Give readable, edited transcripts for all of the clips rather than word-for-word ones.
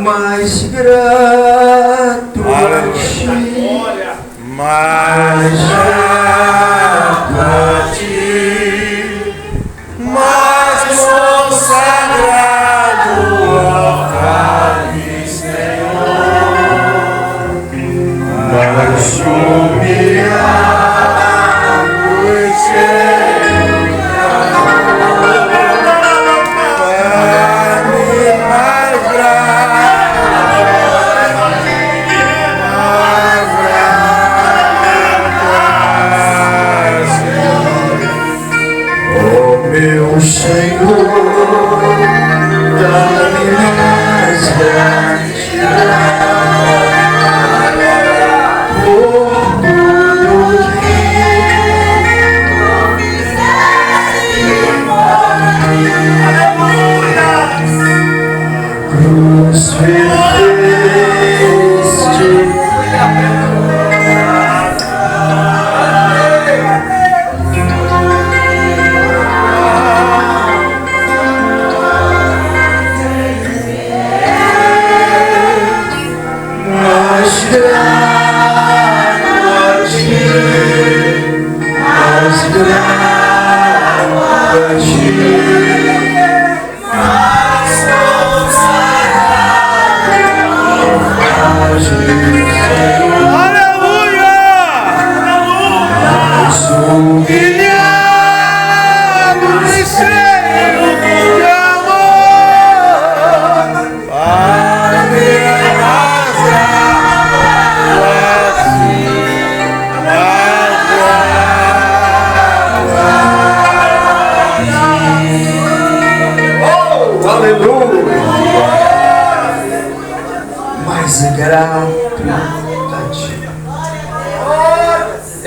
mais grato a ti, mais grato a ti, mais consagrado ao cálice, Senhor, mais humilhado e meu Senhor, dá-me mais gratidão por tudo que tu fizeste por mim. A cruz verteste,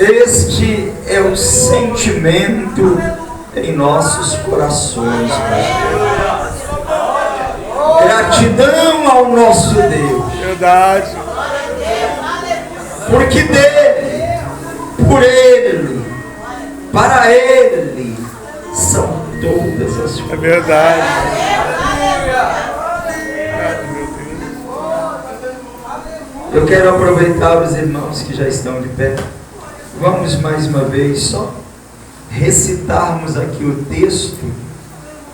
este é o sentimento em nossos corações. Gratidão ao nosso Deus. Verdade. Porque dele, por ele, para ele são todas as coisas. É verdade. Eu quero aproveitar os irmãos que já estão de pé. Vamos mais uma vez só recitarmos aqui o texto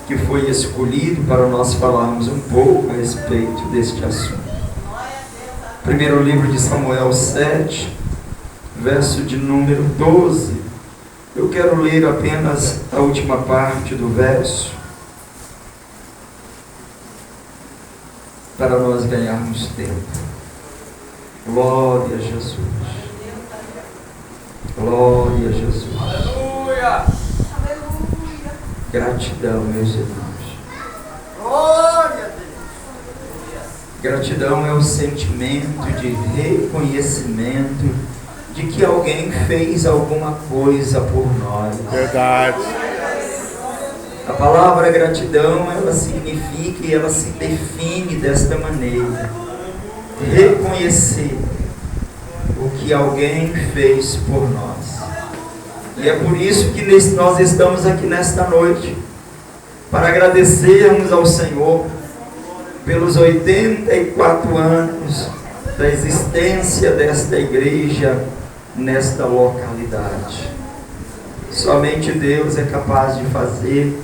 que foi escolhido para nós falarmos um pouco a respeito deste assunto. Primeiro livro de Samuel 7, verso de número 12. Eu quero ler apenas a última parte do verso para nós ganharmos tempo. Glória a Jesus. Glória a Jesus. Aleluia. Gratidão, meus irmãos. Glória a Deus. Gratidão é o sentimento de reconhecimento de que alguém fez alguma coisa por nós. Verdade. A palavra gratidão, ela significa e ela se define desta maneira: reconhecer o que alguém fez por nós. E é por isso que nós estamos aqui nesta noite, para agradecermos ao Senhor pelos 84 anos da existência desta igreja nesta localidade. Somente Deus é capaz de fazer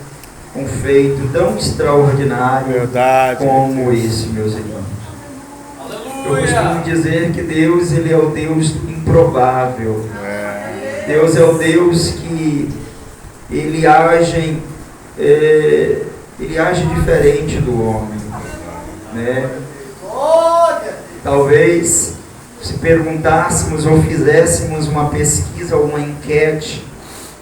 um feito tão extraordinário como esse, meus irmãos. Eu costumo dizer que Deus, Ele é o Deus improvável. Deus é o Deus que Ele age diferente do homem, né? Talvez se perguntássemos ou fizéssemos uma pesquisa ou uma enquete,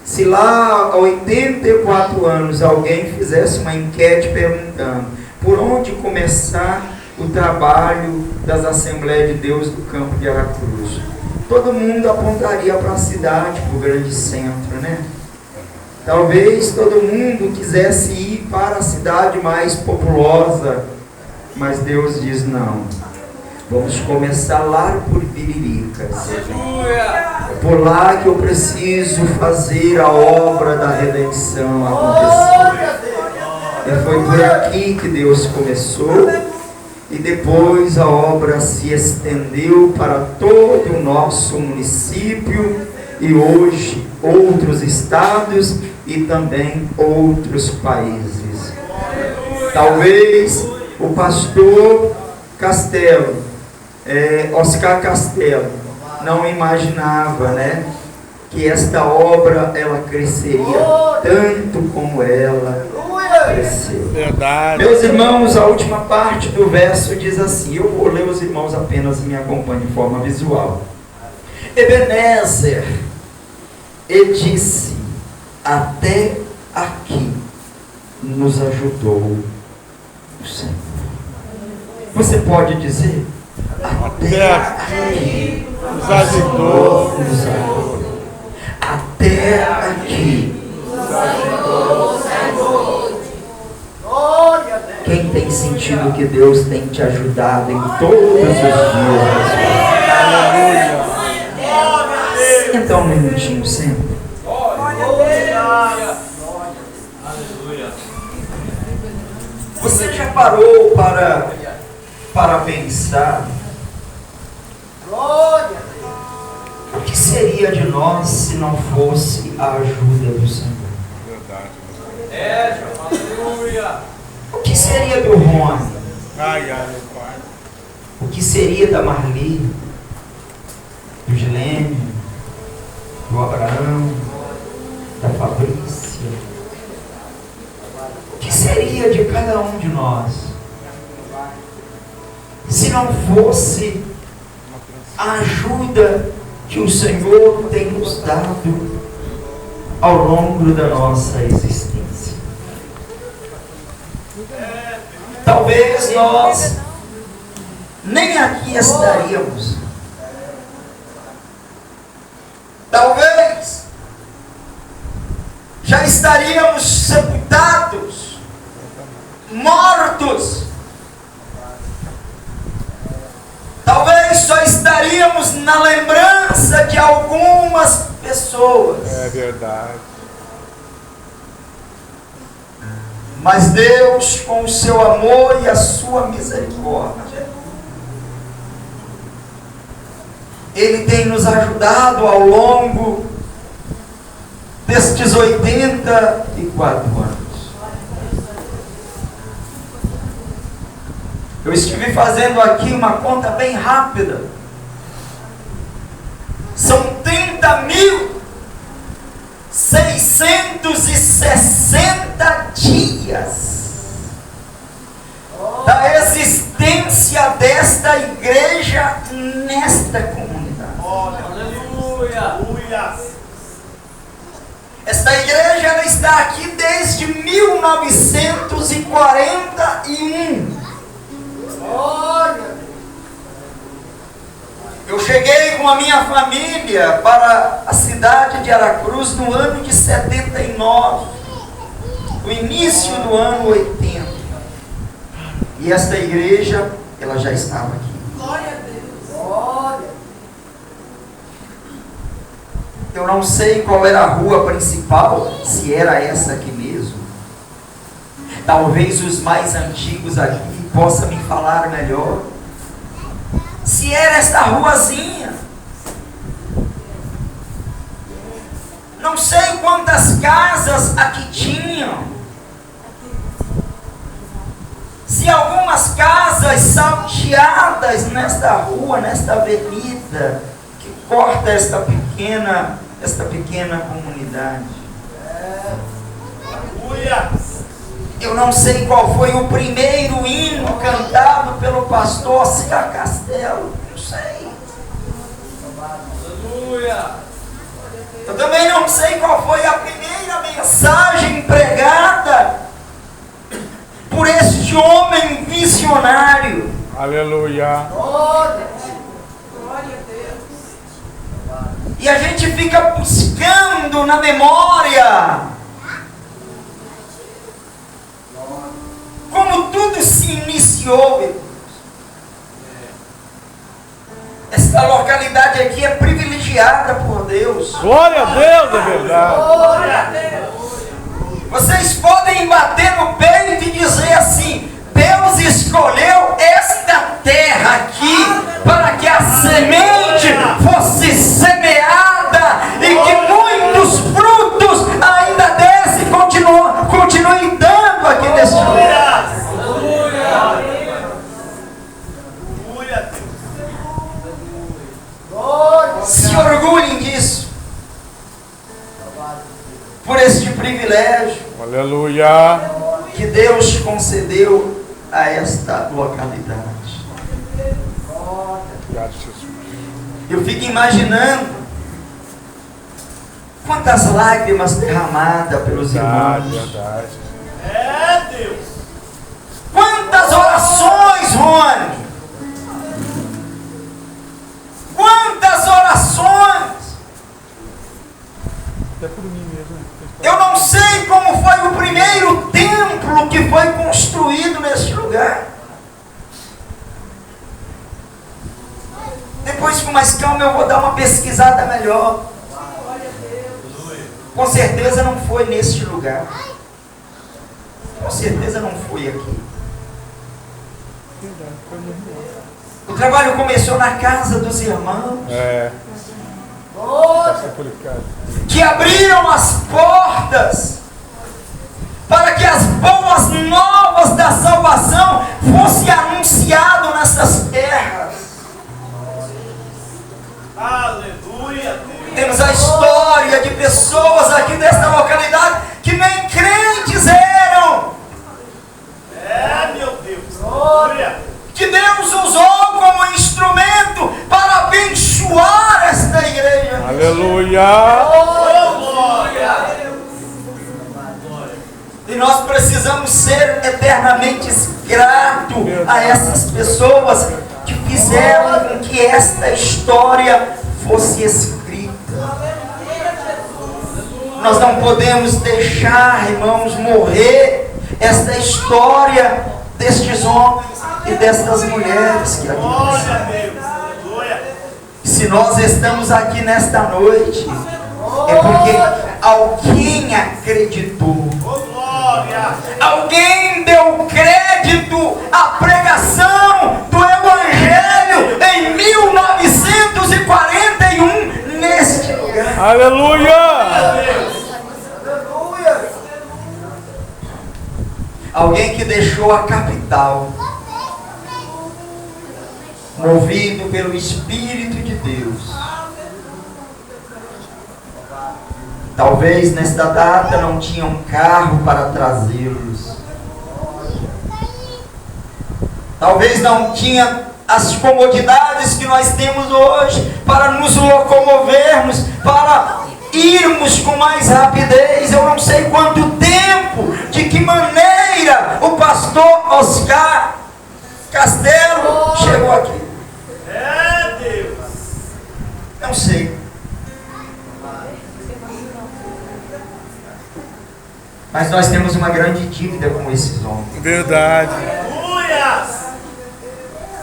se lá há 84 anos alguém fizesse uma enquete perguntando por onde começar o trabalho das Assembleias de Deus do Campo de Aracruz, todo mundo apontaria para a cidade, para o grande centro, né? Talvez todo mundo quisesse ir para a cidade mais populosa, mas Deus diz não. Vamos começar lá por Biriricas. É por lá que eu preciso fazer a obra da redenção acontecer. E foi por aqui que Deus começou. E depois a obra se estendeu para todo o nosso município e hoje outros estados e também outros países. Talvez o pastor Castelo, Oscar Castelo, não imaginava, né, que esta obra ela cresceria tanto como ela cresceu. Verdade. Meus irmãos, a última parte do verso diz assim, eu vou ler, os irmãos apenas me acompanhem de forma visual. Ebenezer, ele disse, até aqui nos ajudou o Senhor. Você pode dizer, até aqui Nos ajudou. nos ajudou. Até aqui. Glória a Deus. Quem tem sentido que Deus tem te ajudado em todos os dias? Aleluia. Senta um minutinho, senta. Você já parou para pensar Glória a Deus. o que seria de nós se não fosse a ajuda do Senhor? Verdade. Aleluia. O que seria do Rony? Ai, meu Pai. O que seria da Marli? Do Gilene? Do Abraão? Da Fabrícia? O que seria de cada um de nós se não fosse a ajuda que o Senhor tem nos dado ao longo da nossa existência? Talvez nós nem aqui estaríamos. Talvez já estaríamos sepultados, mortos. Talvez só estaríamos na lembrança de algumas pessoas. É verdade. Mas Deus, com o seu amor e a sua misericórdia, Ele tem nos ajudado ao longo destes 84 anos. Eu estive fazendo aqui uma conta bem rápida. São 30.660 dias da existência desta igreja nesta comunidade. Aleluia. Esta igreja ela está aqui desde 1941. Glória. Eu cheguei com a minha família para a cidade de Aracruz no ano de 79, no início do ano 80. E esta igreja, ela já estava aqui. Glória a Deus. Glória. Eu não sei qual era a rua principal, se era essa aqui mesmo. Talvez os mais antigos aqui possam me falar melhor. Se era esta ruazinha. Não sei quantas casas aqui tinham. Se algumas casas salteadas nesta rua, nesta avenida que corta esta pequena comunidade. Aleluia. Eu não sei qual foi o primeiro hino cantado pelo pastor Oscar Castelo. Não sei. Aleluia. Eu também não sei qual foi a primeira mensagem pregada por este homem visionário. Aleluia. Glória. E a gente fica buscando na memória como tudo se iniciou, irmãos. Esta localidade aqui é privilegiada por Deus. Glória a Deus, é verdade. Glória a Deus. Vocês podem bater no peito e dizer assim: Deus escolheu esta continue dando aqui neste lugar. Se orgulhem disso, por este privilégio Aleluia. que Deus concedeu a esta localidade. Obrigado, Jesus. Eu fico imaginando quantas lágrimas derramadas pelos Verdade, irmãos. verdade. Quantas orações, Rony. Quantas orações. É por mim mesmo. Eu não sei como foi o primeiro templo que foi construído neste lugar. Depois, com mais calma, eu vou dar uma pesquisada melhor. Com certeza não foi neste lugar. Com certeza não foi aqui. O trabalho começou na casa dos irmãos, que abriram as portas para que as boas novas da salvação fossem anunciadas nessas terras. Aleluia. Temos a história de pessoas aqui desta localidade que nem crentes eram, Meu Deus. Glória. que Deus usou como instrumento para abençoar esta igreja. Aleluia. Glória. E nós precisamos ser eternamente gratos a essas pessoas que fizeram com que esta história fosse escrita. Nós não podemos deixar, irmãos, morrer esta história destes homens e destas mulheres que aqui estão. Se nós estamos aqui nesta noite, é porque alguém acreditou. Alguém deu crédito à pregação do Evangelho em 1941 neste lugar. Aleluia. Alguém que deixou a capital, movido pelo Espírito de Deus. Talvez nesta data não tinha um carro para trazê-los. Talvez não tinha as comodidades que nós temos hoje para nos locomovermos, para irmos com mais rapidez. Eu não sei quanto tempo, de que maneira o pastor Oscar Castelo chegou aqui. Deus. Não sei. Mas nós temos uma grande dívida com esses homens. Verdade.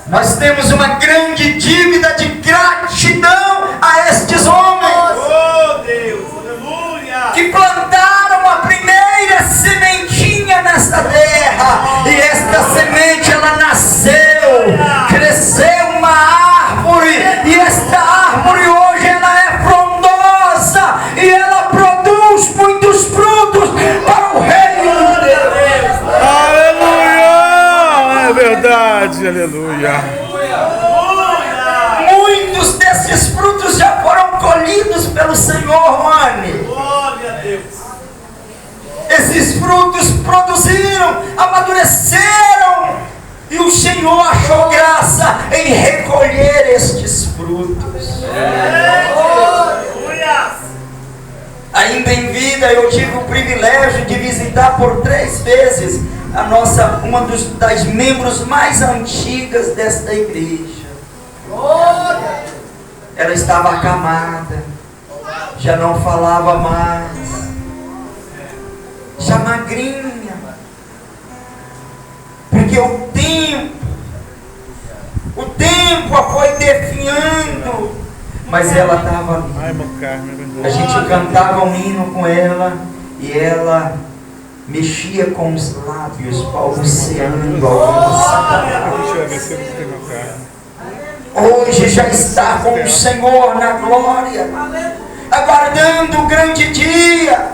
Nós temos uma grande dívida de gratidão a estes homens. Oh Deus, aleluia. Que plantaram a primeira sementinha nesta terra. E esta semente ela nasceu, cresceu uma árvore. E esta árvore hoje ela é frondosa. E ela produz muitos frutos para o reino de Deus. Aleluia. É verdade. Aleluia. Muitos desses frutos já foram colhidos pelo Senhor, Rony. Glória a Deus. Esses frutos produziram, amadureceram, e o Senhor achou graça em recolher estes frutos. Ainda em vida eu tive o privilégio de visitar por 3 vezes uma das membros mais antigas desta igreja. Ela estava acamada, já não falava mais, já magrinha, porque o tempo a foi definhando, mas ela estava ali. Ai, meu Carmen. A gente cantava um hino com ela e ela mexia com os lábios, balbuciando algumas palavras. Deixa eu ver se ele tem meu Carmen. Hoje já está com o Senhor na glória, aguardando o grande dia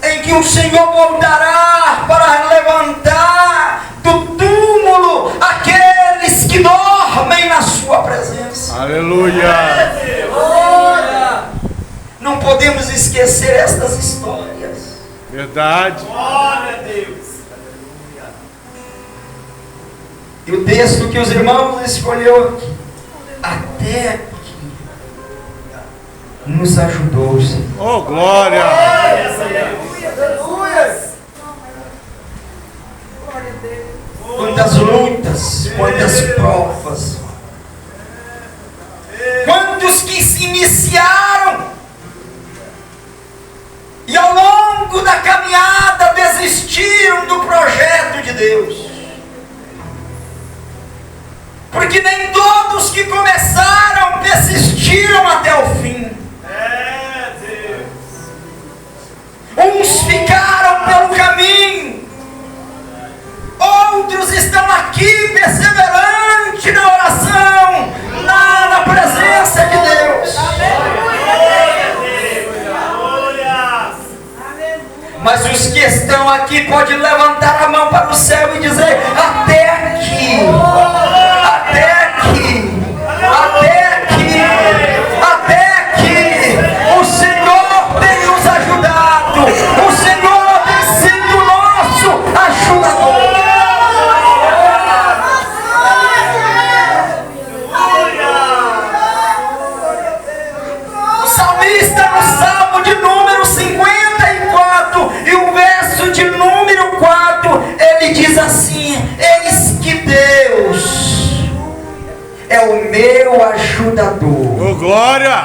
em que o Senhor voltará para levantar do túmulo aqueles que dormem na sua presença. Aleluia. Não podemos esquecer estas histórias. Verdade. Glória a Deus. E o texto que os irmãos escolheu aqui, até aqui, nos ajudou, Senhor. Oh, glória. Quantas lutas, quantas provas, quantos que se iniciaram e ao longo da caminhada desistiram do projeto de Deus. Porque nem todos que começaram persistiram até o fim. Uns ficaram pelo caminho, outros estão aqui perseverantes na oração, na presença de Deus. Mas os que estão aqui podem levantar a mão para o céu e dizer: até aqui, até aqui, até aqui, até aqui, o Senhor tem nos ajudado, o Senhor tem sido nosso ajudador. O salmista no Salmo de número 54 e o verso de número 4, ele diz assim: eis que Deus é o meu ajudador. Oh, glória.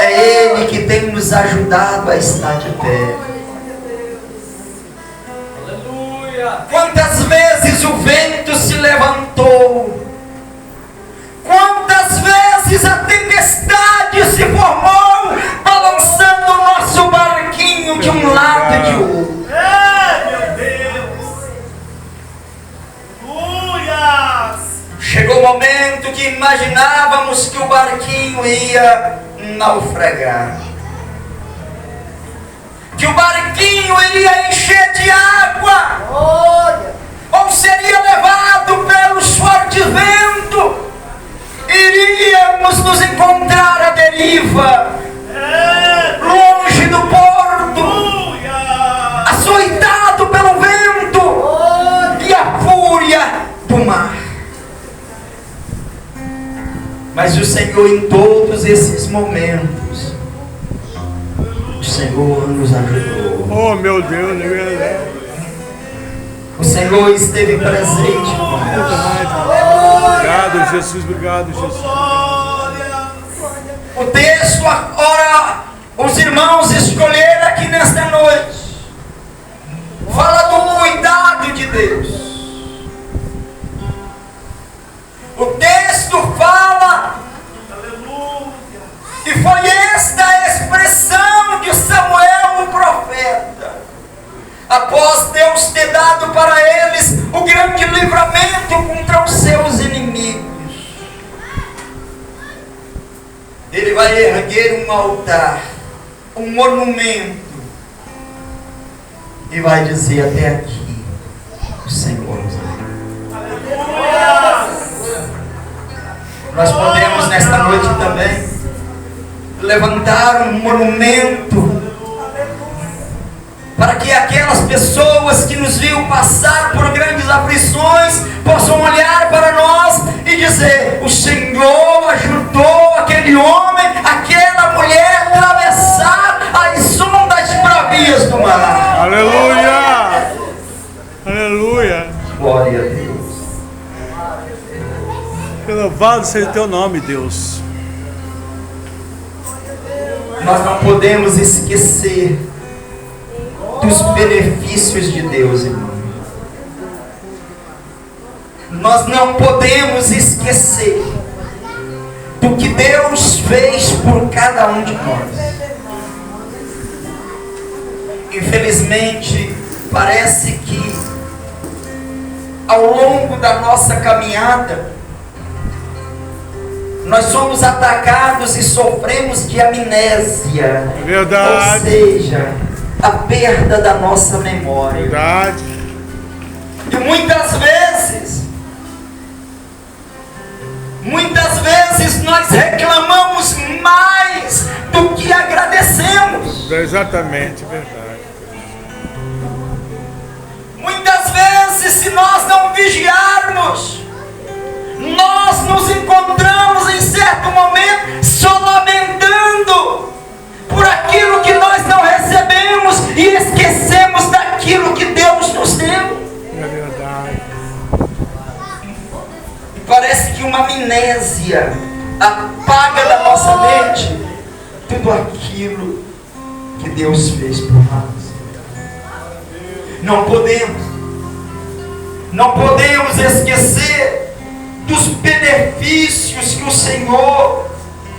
É Ele que tem nos ajudado a estar de pé. Quantas vezes o vento se levantou, quantas vezes a tempestade se formou, balançando o nosso barquinho de um lado e de outro. Meu Deus. Aleluia. Chegou o momento que imaginávamos que o barquinho ia naufragar, que o barquinho iria encher de água, ou seria levado pelo forte vento, iríamos nos encontrar à deriva, longe do porto, açoitado pelo vento e a fúria do mar. Mas o Senhor, em todos esses momentos, o Senhor nos ajudou. Oh, meu Deus, meu Deus. O Senhor esteve presente conosco. Obrigado, Jesus. Obrigado, Jesus. O texto, ora, os irmãos escolheram aqui nesta noite, fala do cuidado de Deus. O texto fala, e foi esta a expressão de Samuel, o profeta, após Deus ter dado para eles o grande livramento contra os seus inimigos. Ele vai erguer um altar, um monumento, e vai dizer: até aqui o Senhor nos ajudou. Nós podemos nesta noite também levantar um monumento para que aquelas pessoas que nos viram passar por grandes aflições possam olhar para nós e dizer: o Senhor ajudou aquele homem, aquela mulher a atravessar as ondas bravias do mar. Aleluia. Aleluia. Glória a Deus. Louvado seja o teu nome, Deus. Nós não podemos esquecer dos benefícios de Deus, irmão. Nós não podemos esquecer do que Deus fez por cada um de nós. Infelizmente, parece que ao longo da nossa caminhada Nós somos atacados e sofremos de amnésia. Verdade. Ou seja, a perda da nossa memória. Verdade. E muitas vezes nós reclamamos mais do que agradecemos. Exatamente, verdade. Muitas vezes, se nós não vigiarmos, nós nos encontramos em certo momento só lamentando por aquilo que nós não recebemos e esquecemos daquilo que Deus nos deu. É verdade. Parece que uma amnésia apaga da nossa mente tudo aquilo que Deus fez por nós. Não podemos esquecer dos benefícios que o Senhor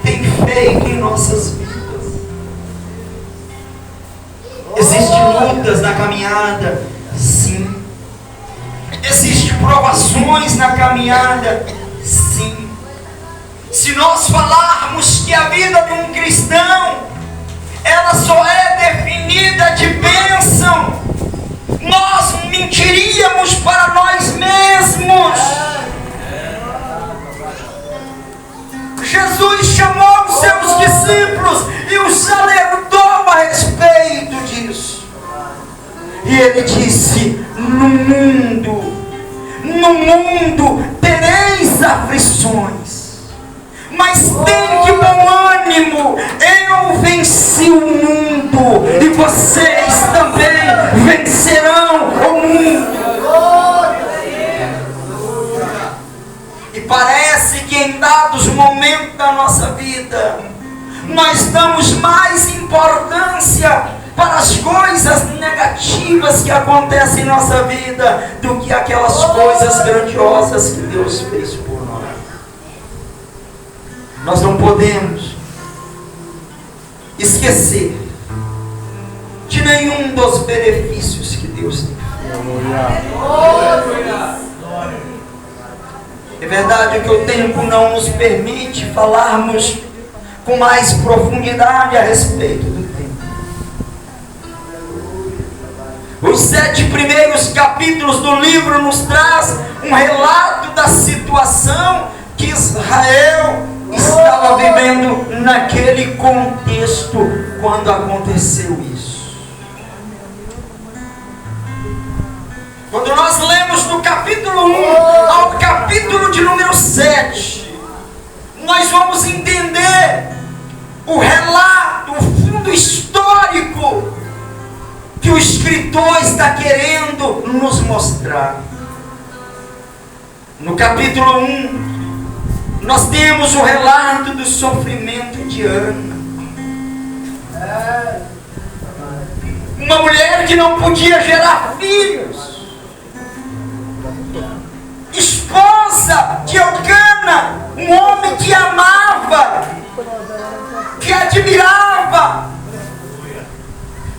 tem feito em nossas vidas. Existem lutas na caminhada, sim. Existem provações na caminhada, sim. Se nós falarmos que a vida de um cristão, ela só é definida de bênção, nós mentiríamos para nós mesmos. Jesus chamou os seus discípulos e os alertou a respeito disso. E ele disse: no mundo tereis aflições, mas tem de bom ânimo, eu venci o mundo, e vocês também vencerão o mundo. E parece que em dados momentos da nossa vida, nós damos mais importância para as coisas negativas que acontecem em nossa vida do que aquelas coisas grandiosas que Deus fez por nós. Nós não podemos esquecer de nenhum dos benefícios que Deus tem. É verdade que o tempo não nos permite falarmos com mais profundidade a respeito do tempo. Os 7 primeiros capítulos do livro nos traz um relato da situação que Israel estava vivendo naquele contexto quando aconteceu isso. Quando nós lemos do capítulo 1 ao capítulo de número 7, nós vamos entender o relato, o fundo histórico que o escritor está querendo nos mostrar. No capítulo 1, nós temos o relato do sofrimento de Ana. Uma mulher que não podia gerar filhos. Esposa de Eucana, um homem que amava, que admirava.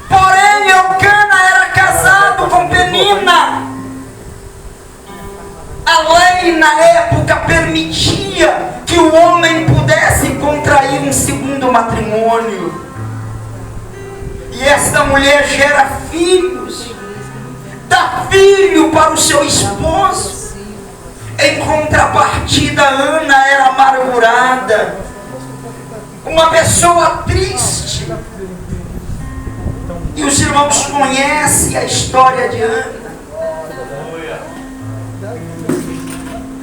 Porém, Eucana era casado com Penina. A lei na época permitia que o homem pudesse contrair um segundo matrimônio. E esta mulher gera filhos, dá filho para o seu esposo. Em contrapartida, Ana era amargurada, uma pessoa triste. E os irmãos conhecem a história de Ana.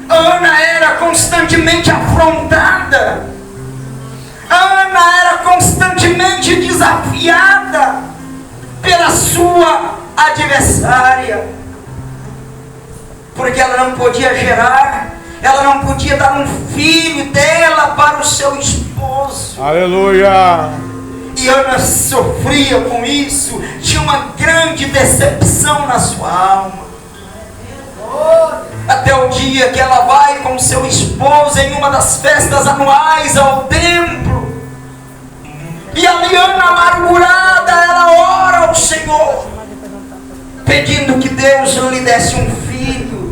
Ana era constantemente afrontada. Ana era constantemente desafiada pela sua adversária. Porque ela não podia gerar, ela não podia dar um filho dela para o seu esposo. Aleluia! E Ana sofria com isso, tinha uma grande decepção na sua alma. Até o dia que ela vai com seu esposo em uma das festas anuais ao templo. E ali Ana amargurada, ela ora ao Senhor, pedindo que Deus lhe desse um filho,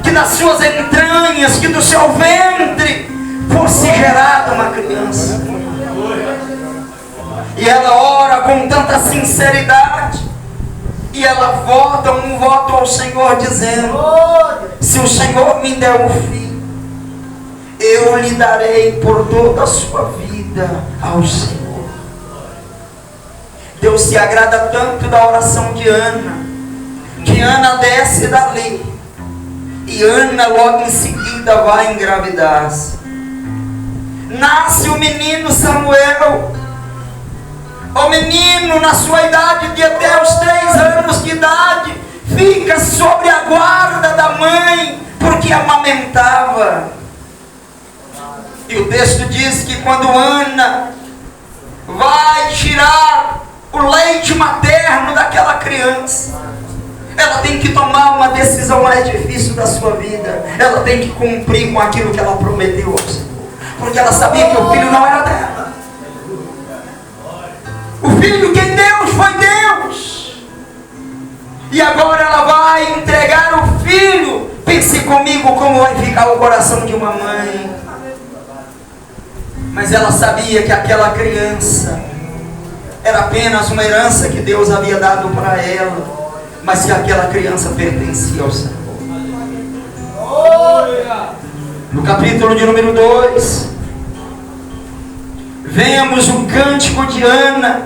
que das suas entranhas, que do seu ventre fosse gerada uma criança. E ela ora com tanta sinceridade, e ela vota um voto ao Senhor dizendo: se o Senhor me der um filho, eu lhe darei por toda a sua vida ao Senhor. Deus se agrada tanto da oração de Ana, que Ana desce dali, e Ana logo em seguida vai engravidar-se. Nasce o menino Samuel. O menino, na sua idade de até os 3 anos de idade, fica sobre a guarda da mãe, porque amamentava. E o texto diz que quando Ana vai tirar o leite materno daquela criança, ela tem que tomar uma decisão mais difícil da sua vida. Ela tem que cumprir com aquilo que ela prometeu ao Senhor, porque ela sabia que o filho não era dela. O filho quem deu foi Deus. E agora ela vai entregar o filho. Pense comigo como vai ficar o coração de uma mãe. Mas ela sabia que aquela criança era apenas uma herança que Deus havia dado para ela, mas que aquela criança pertencia ao Senhor. No capítulo de número 2, vemos o cântico de Ana,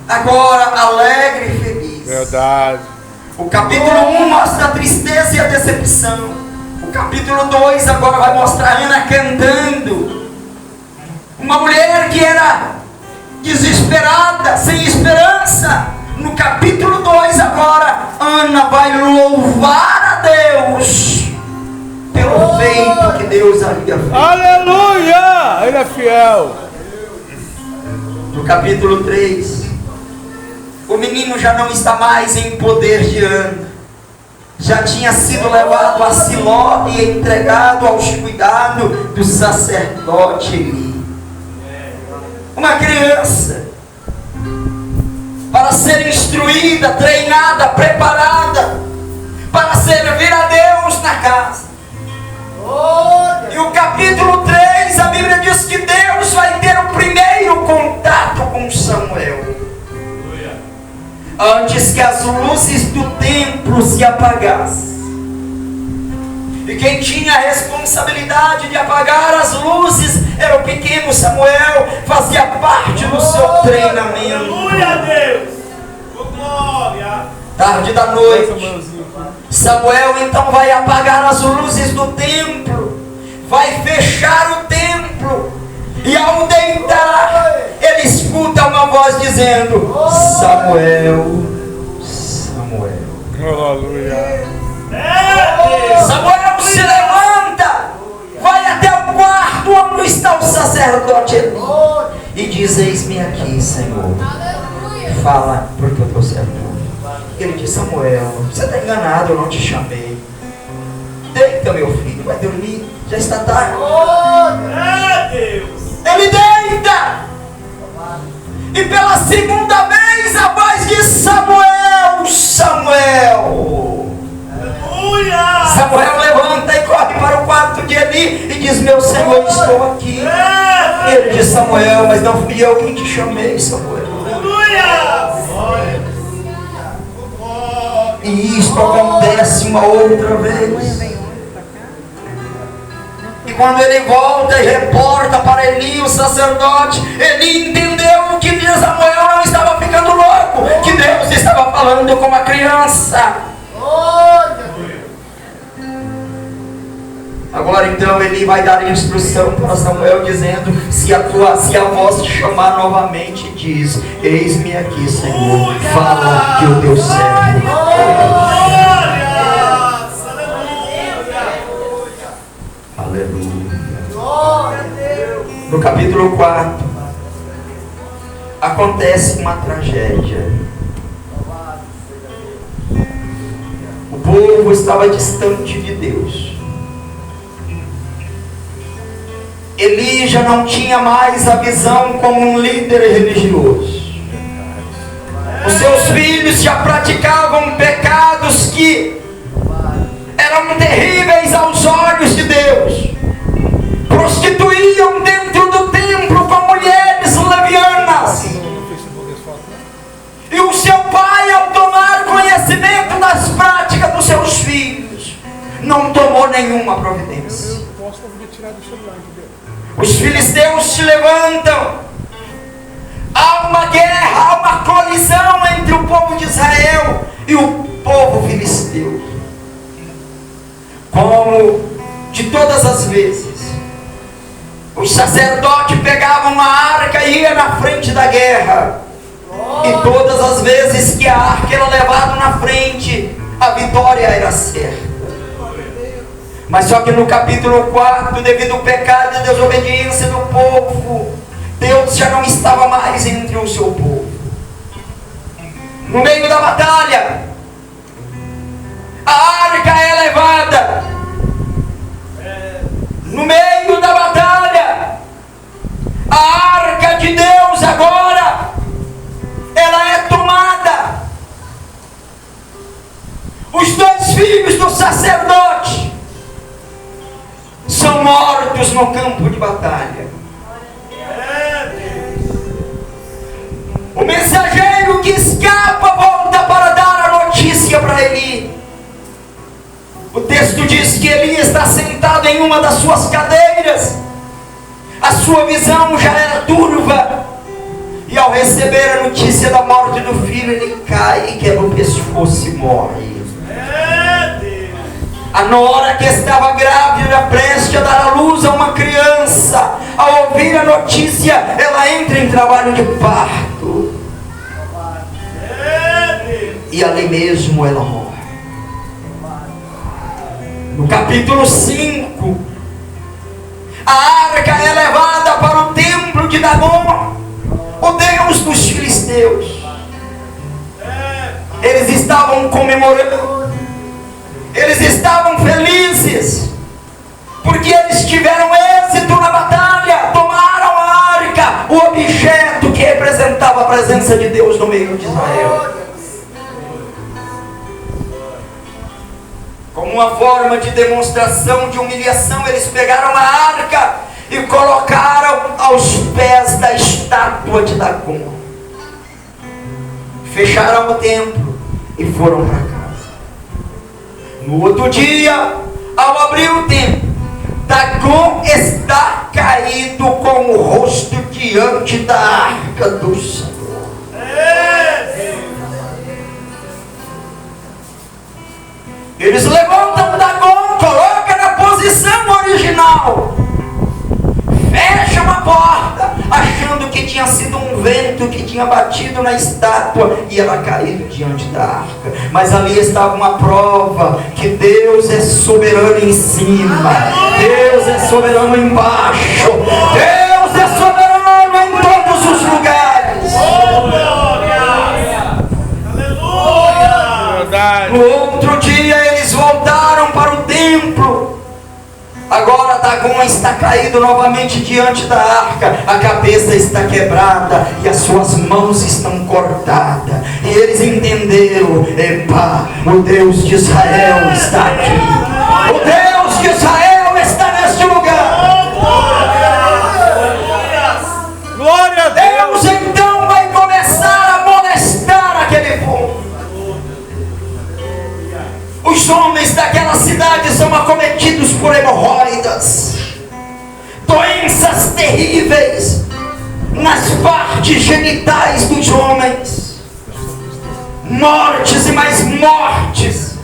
agora alegre e feliz. Verdade. O capítulo 1 mostra a tristeza e a decepção. O capítulo 2 agora vai mostrar Ana cantando. Uma mulher que era desesperada, sem esperança. No capítulo 2 agora, Ana vai louvar a Deus pelo feito que Deus havia feito. Aleluia! Ele é fiel. No capítulo 3, o menino já não está mais em poder de Ana. Já tinha sido levado a Siló e entregado aos cuidados do sacerdote Eli. Uma criança, para ser instruída, treinada, preparada, para servir a Deus na casa. E o capítulo 3, a Bíblia diz que Deus vai ter o primeiro contato com Samuel, antes que as luzes do templo se apagassem. E quem tinha a responsabilidade de apagar as luzes era o pequeno Samuel. Fazia parte do seu treinamento. Aleluia a Deus! Glória! Tarde da noite, Samuel então vai apagar as luzes do templo, vai fechar o templo, e ao deitar, ele escuta uma voz dizendo: Samuel, Samuel. Aleluia. Samuel se levanta, vai até o quarto onde está o sacerdote Eli, e diz: eis-me aqui, Senhor. Fala, porque eu estou certo. Ele diz: Samuel, você está enganado, eu não te chamei. Deita, meu filho, vai dormir, já está tarde. Ele deita, e pela segunda vez a voz diz: Samuel, Samuel. Samuel levanta e corre para o quarto de Eli e diz: meu Senhor, estou aqui. Ele diz: Samuel, mas não fui eu quem te chamei, Samuel. E isto acontece uma outra vez. E quando ele volta e reporta para Eli, o sacerdote, Eli entendeu que Samuel não estava ficando louco, que Deus estava falando com a criança. Agora então Eli vai dar instrução para Samuel dizendo: se a voz te chamar novamente, diz: eis-me aqui, Senhor. Fala que o teu servo. Aleluia. No capítulo 4 acontece uma tragédia. O povo estava distante de Deus. Eli já não tinha mais a visão como um líder religioso. Os seus filhos já praticavam pecados que eram terríveis aos olhos de Deus. Prostituição viviam dentro do templo com mulheres levianas. E o seu pai, ao tomar conhecimento das práticas dos seus filhos, não tomou nenhuma providência. Os filisteus se levantam. Há uma guerra, há uma colisão entre o povo de Israel e o povo filisteu. Como de todas as vezes, os sacerdotes pegavam a arca e iam na frente da guerra. E todas as vezes que a arca era levada na frente, a vitória era certa. Mas só que no capítulo 4, devido ao pecado e desobediência do povo, Deus já não estava mais entre o seu povo. No meio da batalha, a arca é levada. No meio da batalha, a arca de Deus agora, ela é tomada. Os dois filhos do sacerdote são mortos no campo de batalha. O mensageiro que escapa volta para dar a notícia para Eli. O texto diz que Eli está sentado em uma das suas cadeiras. A sua visão já era turva. E ao receber a notícia da morte do filho, ele cai e quebra o pescoço e morre. A nora que estava grávida, prestes a dar à luz a uma criança, ao ouvir a notícia, ela entra em trabalho de parto. E ali mesmo ela morre. No capítulo 5, a arca é levada para o templo de Dagon, o deus dos filisteus. Eles estavam comemorando. Eles estavam felizes, porque eles tiveram êxito na batalha, tomaram a arca, o objeto que representava a presença de Deus no meio de Israel. Como uma forma de demonstração de humilhação, eles pegaram a arca e colocaram aos pés da estátua de Dagon. Fecharam o templo e foram para casa. No outro dia, ao abrir o templo, Dagon está caído com o rosto diante da arca do Senhor. Eles levantam Dagon, colocam na posição original, fecham a porta, achando que tinha sido um vento que tinha batido na estátua e ela caiu diante da arca. Mas ali estava uma prova que Deus é soberano em cima, Deus é soberano embaixo, Deus é soberano em todos os lugares. No outro dia eles voltaram para o templo. Agora Dagon está caído novamente diante da arca, a cabeça está quebrada e as suas mãos estão cortadas. E eles entenderam: epa, o Deus de Israel está aqui. O Deus de Israel está neste lugar. Glória a Deus. Deus então vai começar a molestar aquele povo. Os homens daquela cidade são acometidos por hemorroidas, doenças terríveis nas partes genitais dos homens, mortes e mais mortes.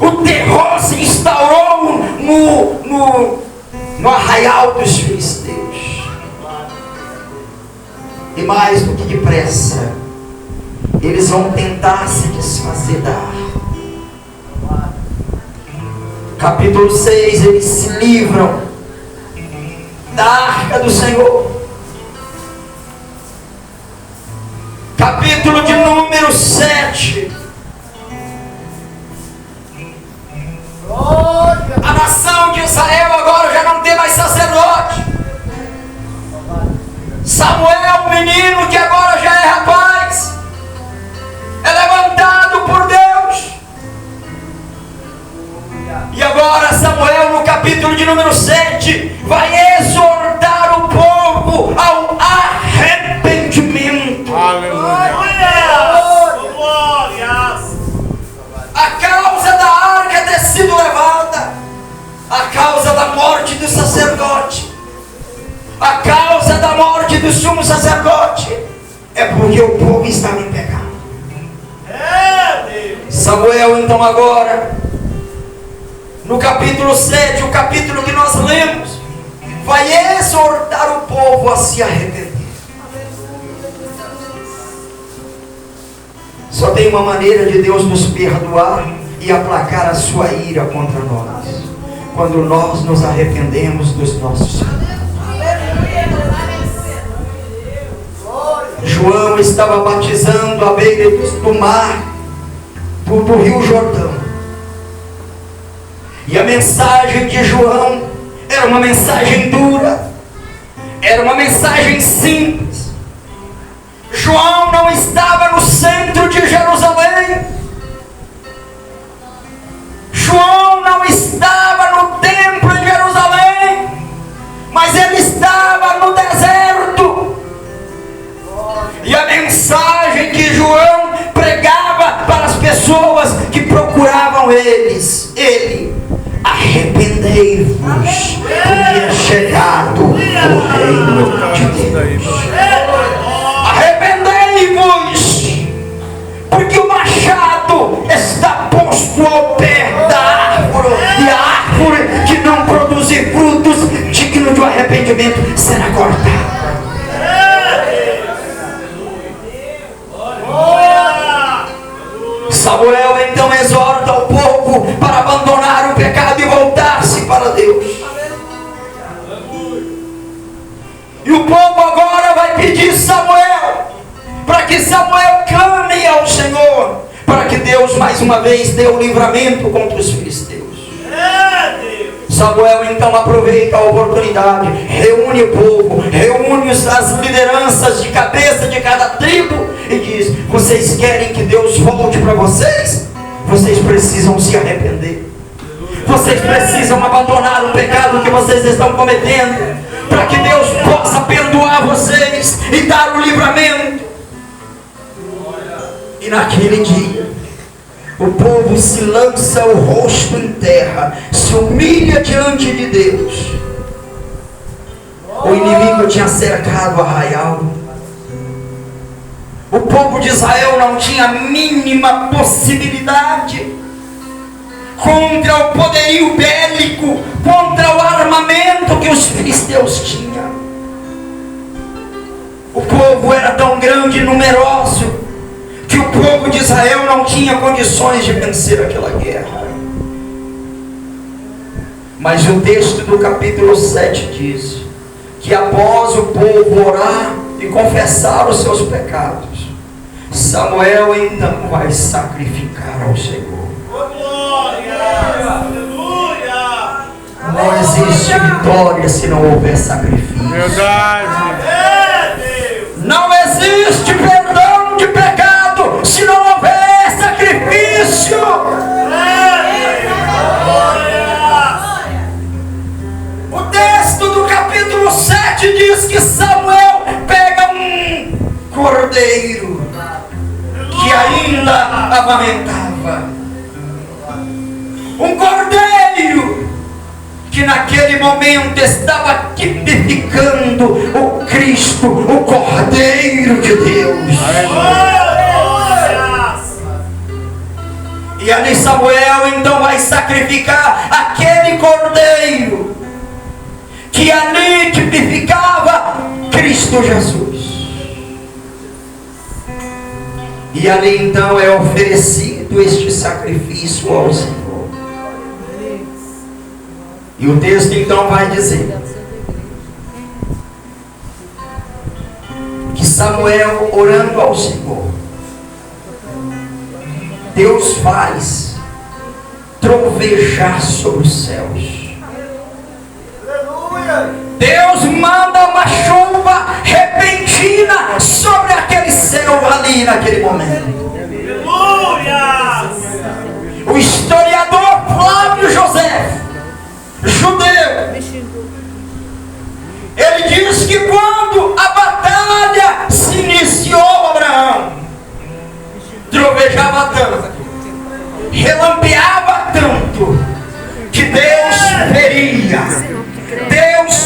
O terror se instaurou no arraial dos filisteus. E mais do que depressa, eles vão tentar se desfazer da arca. Capítulo 6, eles se livram da arca do Senhor. Capítulo de número 7. A nação de Israel agora já não tem mais sacerdote. Samuel, o menino que agora já é rapaz, é levantado por Deus. E agora Samuel, no capítulo de número 7, vai exortar é porque o povo estava em pecado. Samuel então agora, no capítulo 7, o capítulo que nós lemos, vai exortar o povo a se arrepender. Só tem uma maneira de Deus nos perdoar e aplacar a sua ira contra nós: quando nós nos arrependemos dos nossos pecados. João estava batizando à beira do mar, do rio Jordão. E a mensagem de João era uma mensagem dura, era uma mensagem simples. João não estava no centro de Jerusalém. João não estava no templo de Jerusalém, mas ele estava no deserto. E a mensagem que João pregava para as pessoas que procuravam ele: arrependei-vos, porque é chegado o reino de Deus. Arrependei-vos, porque o machado está posto ao pé da árvore, e a árvore que não produzir frutos dignos de um arrependimento será cortada. Samuel então exorta o povo para abandonar o pecado e voltar-se para Deus. E o povo agora vai pedir Samuel, para que Samuel clame ao Senhor, para que Deus mais uma vez dê o livramento contra os filisteus. Samuel então aproveita a oportunidade, reúne o povo, reúne as lideranças de cabeça de cada tribo e diz: vocês querem que Deus volte para vocês? Vocês precisam se arrepender. Vocês precisam abandonar o pecado que vocês estão cometendo, para que Deus possa perdoar vocês e dar o livramento. E naquele dia, o povo se lança o rosto em terra, se humilha diante de Deus. O inimigo tinha cercado o arraial. O povo de Israel não tinha a mínima possibilidade contra o poderio bélico, contra o armamento que os filisteus tinham. O povo era tão grande e numeroso que o povo de Israel não tinha condições de vencer aquela guerra. Mas o texto do capítulo 7 diz que após o povo orar e confessar os seus pecados, Samuel então vai sacrificar ao Senhor. Não existe vitória se não houver sacrifício. Verdade. Não existe perdão de pecado se não houver sacrifício. O texto do capítulo 7 diz que Samuel pega um cordeiro que ainda amamentava. Um cordeiro que naquele momento estava tipificando o Cristo, o Cordeiro de Deus. E ali Samuel então vai sacrificar aquele cordeiro que ali tipificava Cristo Jesus. E ali então é oferecido este sacrifício ao Senhor. E o texto então vai dizer que Samuel, orando ao Senhor, Deus faz trovejar sobre os céus. Deus manda uma chuva repentina sobre aquele céu ali naquele momento. O historiador Flávio José, judeu, ele diz que quando a batalha se iniciou, Abraão, trovejava tanto, relampeava tanto, que Deus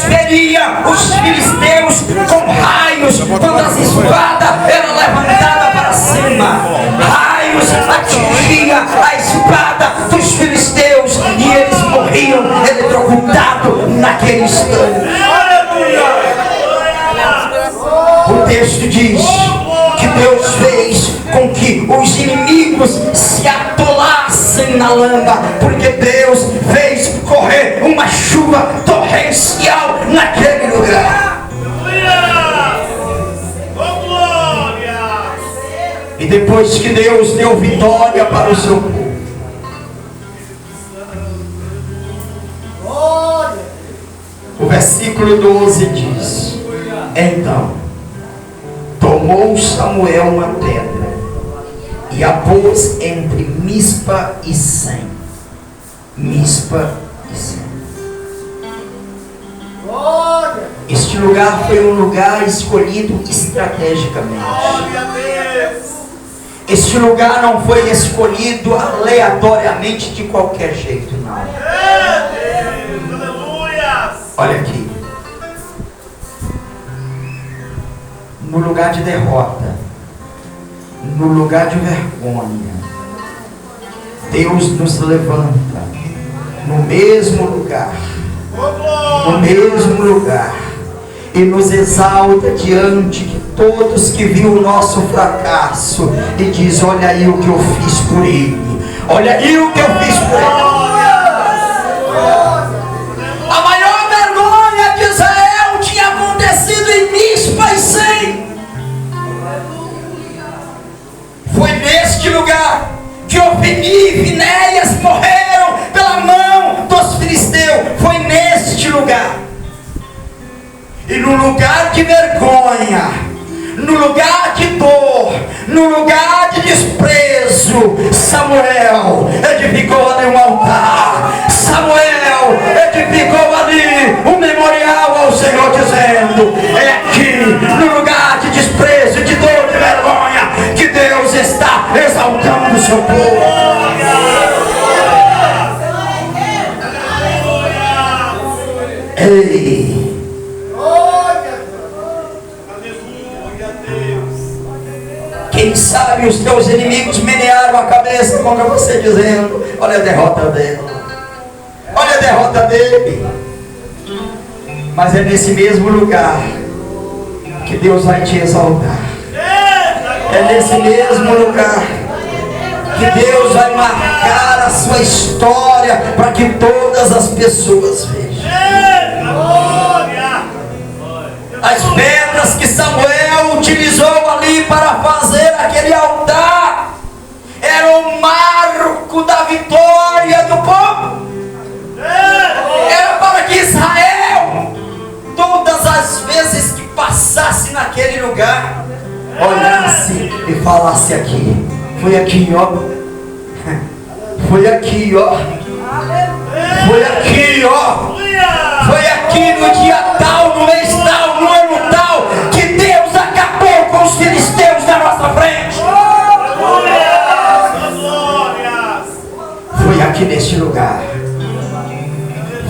feria os filisteus inimigos com raios, quando as espadas eram levantadas para cima. Raios atingia a espada dos filisteus e eles morriam eletrocutados naquele instante. O texto diz que Deus fez com que os inimigos se atolassem na lama, porque Deus fez correr uma chuva torrencial naquele lugar. E depois que Deus deu vitória para o seu povo, o versículo 12 diz: então tomou Samuel uma pedra e a pôs entre Mispa e Sem. Mispa e Sem. Este lugar foi um lugar escolhido estrategicamente. Este lugar não foi escolhido aleatoriamente de qualquer jeito, não. Olha aqui. No lugar de derrota, no lugar de vergonha, Deus nos levanta no mesmo lugar, e nos exalta diante de todos que viu o nosso fracasso e diz: olha aí o que eu fiz por ele, olha aí o que eu fiz por ele. A maior vergonha de Israel tinha acontecido em Mispa e Sem. Foi neste lugar que Ofni e Finéias morreram pela mão dos filisteus. Foi neste lugar. E no lugar de vergonha, no lugar de dor, no lugar de desprezo, Samuel edificou ali um altar. Samuel edificou ali um memorial ao Senhor, dizendo: é aqui, no lugar de desprezo, de dor, de vergonha, que Deus está exaltando o seu povo. Ei! Quem sabe os teus inimigos menearam a cabeça contra você, dizendo: olha a derrota dele, olha a derrota dele. Mas é nesse mesmo lugar que Deus vai te exaltar. É nesse mesmo lugar que Deus vai marcar a sua história para que todas as pessoas vejam. As pedras que Samuel utilizou ali para fazer aquele altar eram o marco da vitória do povo. Era para que Israel, todas as vezes que passasse naquele lugar, olhasse e falasse: aqui, foi aqui, ó, foi aqui, ó, foi aqui, ó, foi aqui no dia tal, no mês tal, no ano tal, que Deus acabou com os filisteus na nossa frente. Foi aqui neste lugar,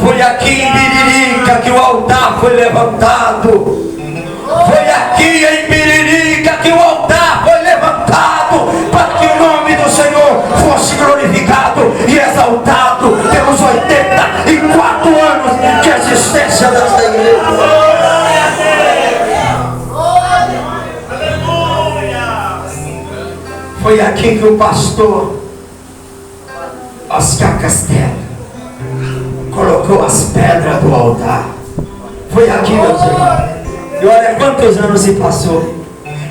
foi aqui em Biririca que o altar foi levantado. Foi aqui em Biririca que o altar foi levantado para que o nome do Senhor fosse glorificado e exaltado pelos 84 anos de existência dessa igreja. Foi aqui que o pastor Oscar Castelo colocou as pedras do altar. Foi aqui, meus irmãos. E olha quantos anos se passou.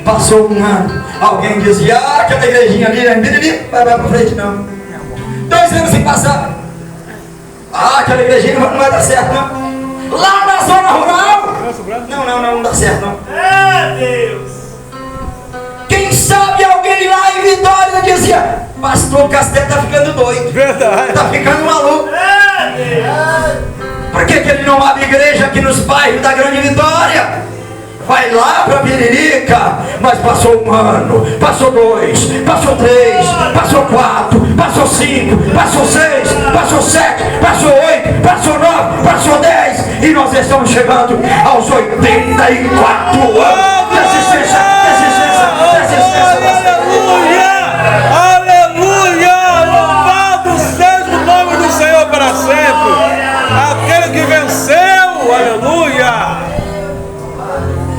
Passou um ano. Alguém dizia: aquela igrejinha ali, vai para frente, não. 2 anos se passar. Aquela igrejinha não vai dar certo, não. Lá na zona rural. Não dá certo, não. Deus. Quem sabe alguém lá em Vitória dizia: pastor Castelo está ficando doido. Verdade. Está ficando maluco. Por que ele não abre igreja aqui nos bairros da Grande Vitória? Vai lá para Biririca. Mas passou 1 ano, passou 2, passou 3, passou 4, passou 5, passou 6, passou 7, passou 8, passou 9, passou 10. e nós estamos chegando aos 84 anos. Desistência. Aleluia! Louvado seja o nome do Senhor para sempre. Aquele que venceu, aleluia!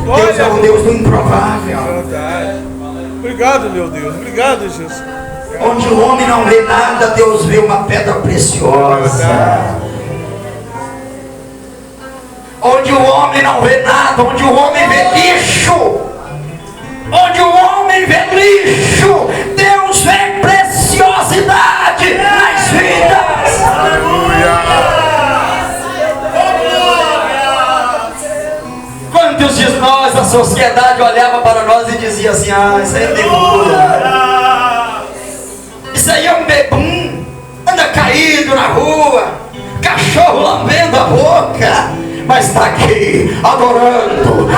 Deus é o Deus do improvável. Obrigado, meu Deus. Obrigado, Jesus. Onde o homem não vê nada, Deus vê uma pedra preciosa. Onde o homem não vê nada, onde o homem vê lixo, onde o homem vê lixo, Deus vê preciosidade nas vidas. Aleluia! Quantos de nós, a sociedade olhava para nós e dizia assim: ah, isso aí é demônio, isso aí é um bebum, anda caído na rua, cachorro lambendo a boca, mas está aqui adorando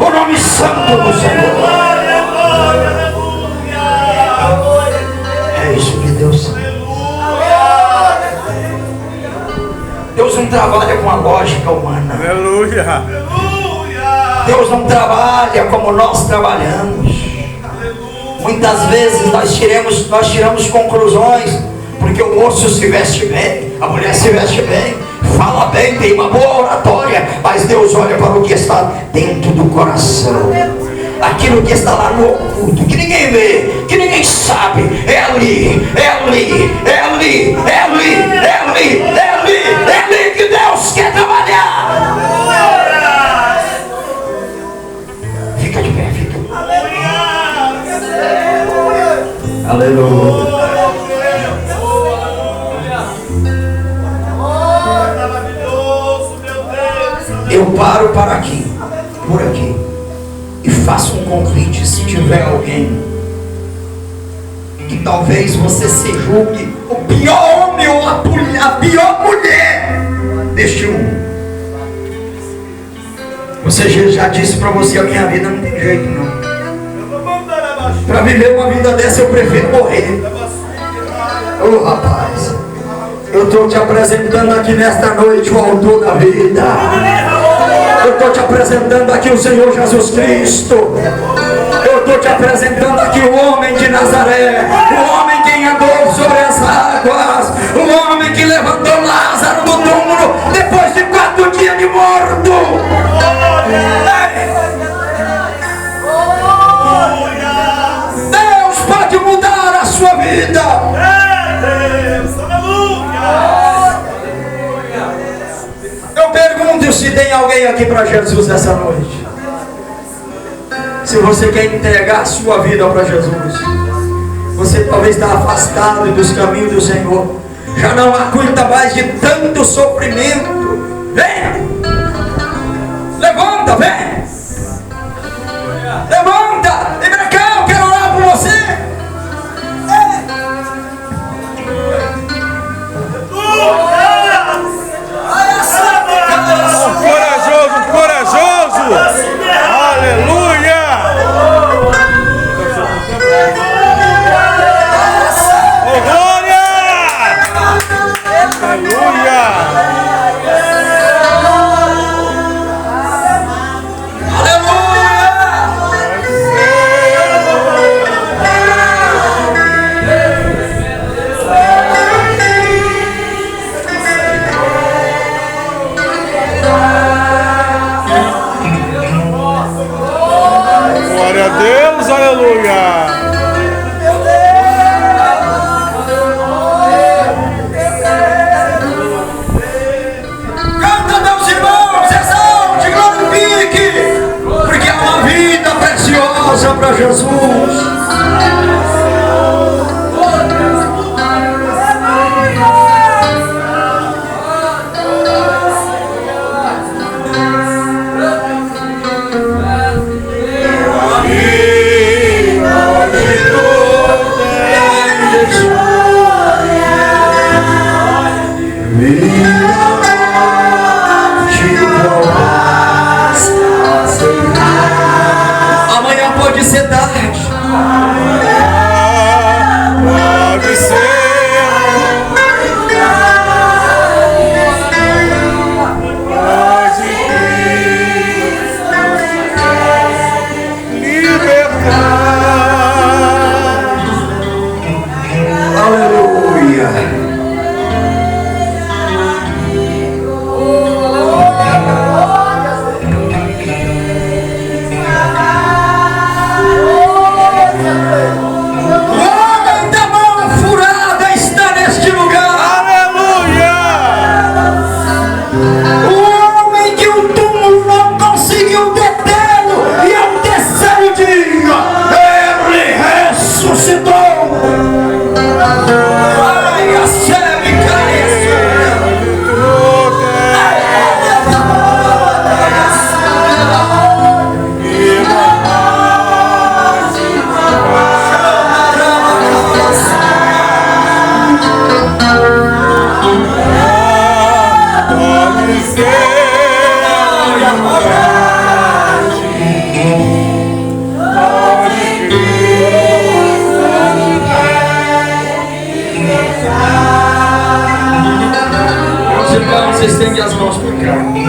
o nome santo do Senhor. É isso que Deus sabe. Deus não trabalha com a lógica humana. Aleluia! Deus não trabalha como nós trabalhamos. Muitas vezes nós tiramos conclusões, porque o moço se veste bem, a mulher se veste bem, fala bem, tem uma boa oratória, mas Deus olha para o que está dentro do coração. Aquilo que está lá no oculto, que ninguém vê, que ninguém sabe, é ali que Deus quer trabalhar. Fica de pé, fica. Aleluia. Eu paro por aqui, e faço um convite. Se tiver alguém que talvez você se julgue o pior homem ou a pior mulher deste mundo, você já disse para você: a minha vida não tem jeito não. Para viver uma vida dessa eu prefiro morrer. Oh rapaz, eu estou te apresentando aqui nesta noite o autor da vida. Eu estou te apresentando aqui o Senhor Jesus Cristo. Eu estou te apresentando aqui o homem de Nazaré, o homem que andou sobre as águas, o homem que levantou Lázaro do túmulo depois de 4 dias de morto. Deus pode mudar a sua vida. Eu pergunto se tem alguém aqui para Jesus nessa noite. Se você quer entregar a sua vida para Jesus, você talvez está afastado dos caminhos do Senhor, já não aguenta mais de tanto sofrimento. Vem! Levanta, vem! Levanta! Vem pra cá, eu quero orar por você! Corajoso! Aleluia! Oh, glória! Aleluia! Glória a Deus, aleluia! Canta, meus irmãos, exalte, glorifique, porque é uma vida preciosa para Jesus. Amanhã pode ser tarde, ficar em mim.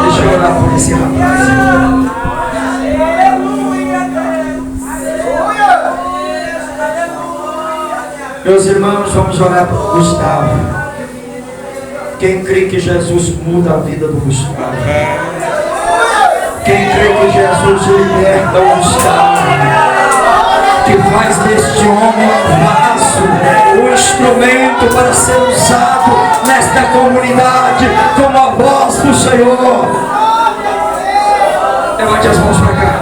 Deixa eu orar por esse rapaz. Meus irmãos, vamos orar por Gustavo. Quem crê que Jesus muda a vida do Gustavo? Quem crê que Jesus liberta o Gustavo? Que faz deste homem um vaso, um instrumento para ser usado nesta comunidade como a voz do Senhor. Levante as mãos para cá.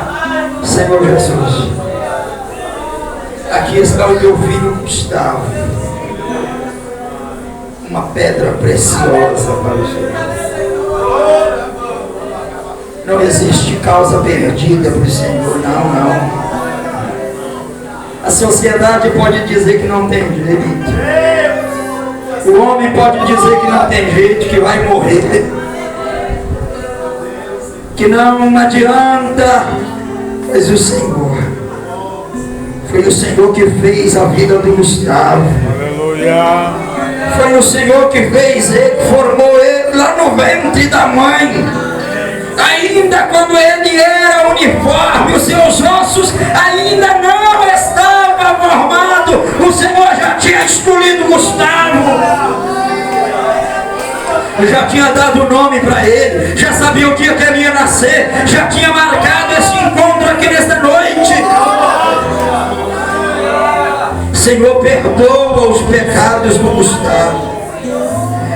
Senhor Jesus, aqui está o teu filho Gustavo, uma pedra preciosa para o Senhor. Não existe causa perdida para o Senhor, não. A sociedade pode dizer que não tem jeito. O homem pode dizer que não tem jeito, que vai morrer, que não adianta. Mas o Senhor, foi o Senhor que fez a vida do Gustavo. Aleluia. Foi o Senhor que fez ele, formou ele lá no ventre da mãe. Ainda quando ele era uniforme, os seus ossos ainda não estavam formados, o Senhor já tinha escolhido Gustavo. Já tinha dado o nome para ele, já sabia o dia que ele ia nascer, já tinha marcado esse encontro aqui nesta noite. Senhor, perdoa os pecados do Gustavo,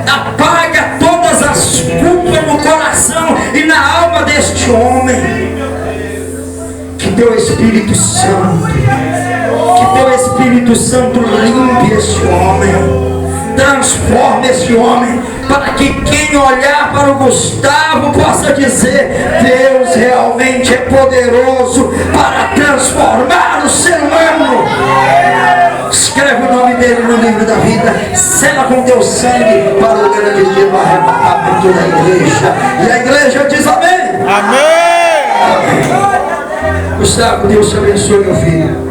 apaga todas as culpas no coração e na alma deste homem. Que teu Espírito Santo limpe este homem, transforme este homem, para que quem olhar para o Gustavo possa dizer: Deus realmente é poderoso para transformar o ser humano. Escreve o nome dele no livro da vida, sela com teu sangue para o grande dia do arrebatamento da igreja. E a igreja diz amém. Amém. Amém. Gustavo, Deus te abençoe, meu filho.